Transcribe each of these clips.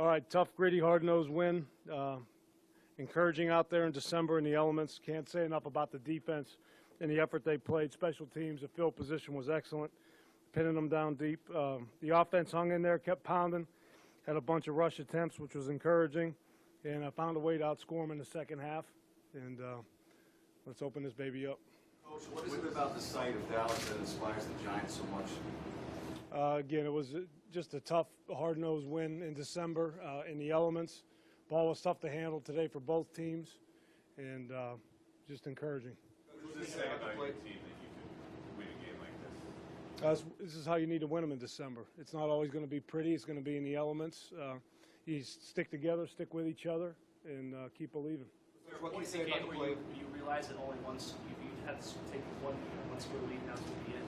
All right, tough, gritty, hard-nosed win. Encouraging out there in December in the elements. Can't say enough about the defense and the effort they played. Special teams, the field position was excellent, pinning them down deep. The offense hung in there, kept pounding, had a bunch of rush attempts, which was encouraging, and I found a way to outscore them in the second half. And let's open this baby up. Coach, what is it about the sight of Dallas that inspires the Giants so much? Again, it was just a tough, hard-nosed win in December in the elements. Ball was tough to handle today for both teams, and just encouraging. What does it say about your team that you can win a game like this? This is how you need to win them in December. It's not always going to be pretty. It's going to be in the elements. You stick together, stick with each other, and keep believing. What can you say about the play? You realize that only once you had to take one score lead, and that's what you did.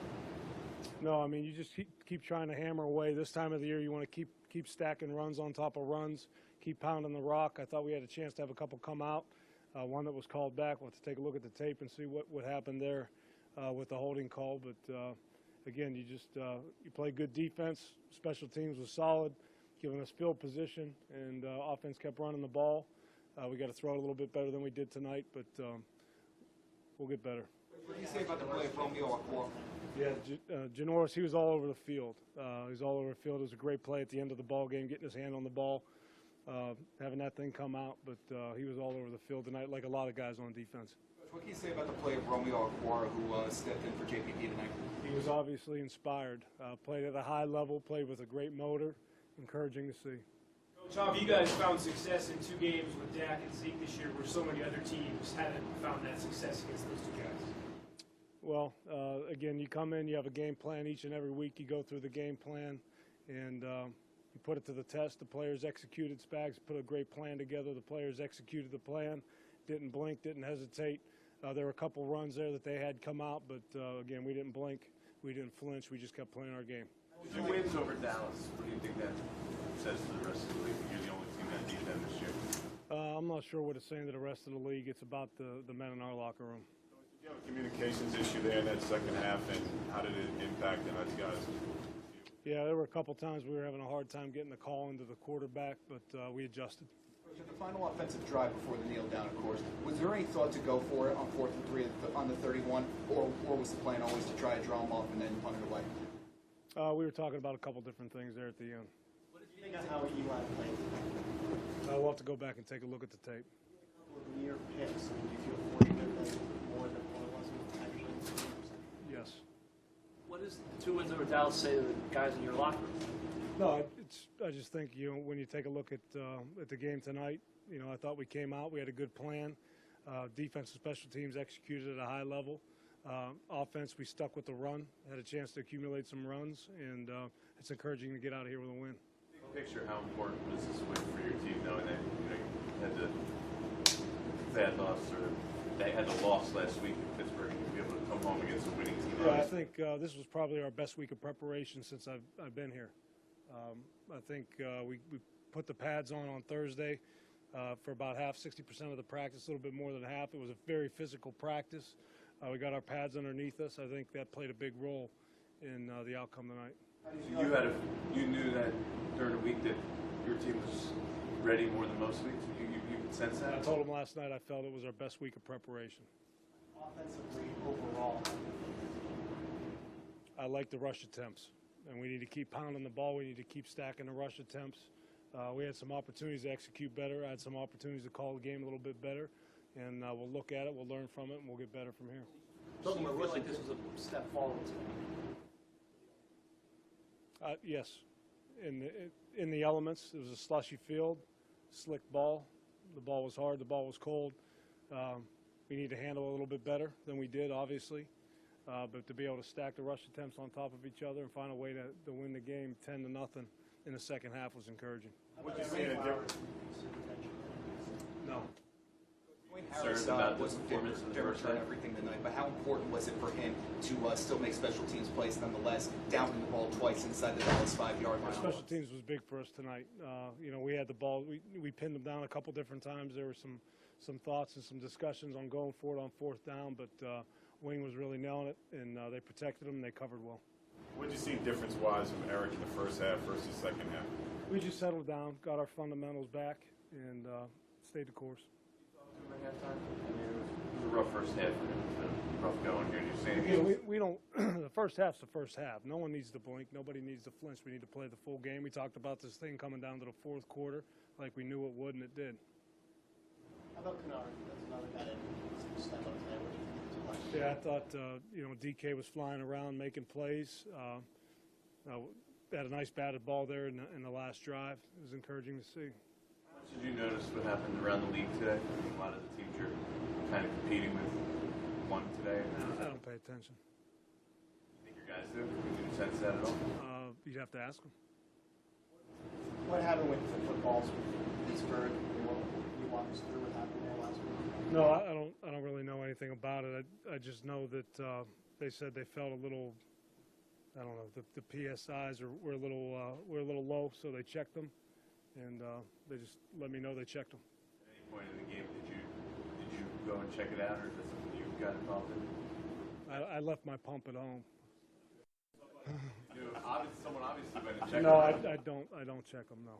No, I mean, you just keep trying to hammer away. This time of the year, you want to keep stacking runs on top of runs, keep pounding the rock. I thought we had a chance to have a couple come out. One that was called back. We'll have to take a look at the tape and see what happened there with the holding call. But, again, you play good defense. Special teams was solid, giving us field position, and offense kept running the ball. We got to throw it a little bit better than we did tonight, but we'll get better. What do you say about the play of Romeo Aqua? Yeah, Janoris, he was all over the field. He was all over the field. It was a great play at the end of the ball game, getting his hand on the ball, having that thing come out. But he was all over the field tonight, like a lot of guys on defense. What can you say about the play of Romeo Aqua, who stepped in for JPP tonight? He was obviously inspired. Played at a high level, played with a great motor. Encouraging to see. Coach, how have you guys found success in 2 games with Dak and Zeke this year where so many other teams haven't found that success against those 2 guys? Well, again, you come in, you have a game plan each and every week. You go through the game plan, and you put it to the test. The players executed. Spags put a great plan together. The players executed the plan, didn't blink, didn't hesitate. There were a couple runs there that they had come out, but, again, we didn't blink. We didn't flinch. We just kept playing our game. 2 wins over Dallas. What do you think that says to the rest of the league? You're the only team that beat them this year. I'm not sure what it's saying to the rest of the league. It's about the men in our locker room. Did you have a communications issue there in that second half, and how did it impact the Nets guys? Yeah, there were a couple times we were having a hard time getting the call into the quarterback, but we adjusted. At the final offensive drive before the kneel down, of course, was there any thought to go for it on 4th and 3 on the 31, or was the plan always to try to draw them off and then punt it away? We were talking about a couple different things there at the end. What did you think of how Eli played? We'll have to go back and take a look at the tape. A couple of near picks. I mean, do you feel fortunate that more than one wasn't actually? Yes. What does the 2 wins over Dallas say to the guys in your locker room? No, I just think when you take a look at the game tonight, I thought we came out. We had a good plan. Defense and special teams executed at a high level. Offense, we stuck with the run. Had a chance to accumulate some runs, and it's encouraging to get out of here with a win. Big picture, how important was this win for your team, knowing that you had the bad loss, or they had the loss last week in Pittsburgh, and to be able to come home against a winning team? Yeah, I think this was probably our best week of preparation since I've been here. I think we put the pads on Thursday for about half, 60% of the practice, a little bit more than half. It was a very physical practice. We got our pads underneath us. I think that played a big role in the outcome tonight. You knew that during the week that your team was ready more than most weeks? You could sense that? I told them last night I felt it was our best week of preparation. Offensively, overall. I like the rush attempts, and we need to keep pounding the ball. We need to keep stacking the rush attempts. We had some opportunities to execute better. I had some opportunities to call the game a little bit better, and we'll look at it, we'll learn from it, and we'll get better from here. Do you feel like this was a step forward today? Yes. In the elements, it was a slushy field, slick ball. The ball was hard, the ball was cold. We need to handle it a little bit better than we did, obviously. But to be able to stack the rush attempts on top of each other and find a way to win the game 10-0 in the second half was encouraging. Would you see a difference? No. Harris wasn't fit to return everything tonight, but how important was it for him to still make special teams plays nonetheless, downing the ball twice inside the Dallas 5-yard line? Special teams was big for us tonight. We had the ball. We pinned them down a couple different times. There were some thoughts and some discussions on going for it on 4th down, but Wing was really nailing it, and they protected them and they covered well. What did you see difference-wise from Eric in the first half versus the second half? We just settled down, got our fundamentals back, and stayed the course. It was a rough first half for him. Rough going here. You're saying You know, we don't. The first half's the first half. No one needs to blink. Nobody needs to flinch. We need to play the full game. We talked about this thing coming down to the fourth quarter, like we knew it would, and it did. How about Kennard? That's another guy that step up today. What do you think of his play? Yeah, I thought DK was flying around making plays. Had a nice batted ball there in the last drive. It was encouraging to see. Did you notice what happened around the league today? I mean, a lot of the teams are kind of competing with one today. I don't pay attention. You think your guys do? Did you sense that at all? You'd have to ask them. What happened with the footballs with Pittsburgh? Can you walk us through what happened there last week? No, I don't really know anything about it. I just know that they said they felt a little. I don't know. The PSIs were a little low, so they checked them, and they just let me know they checked them. At any point in the game, did you go and check it out, or is that something you got involved in? I left my pump at home. Someone obviously went and checked No, it out. I don't check them. No.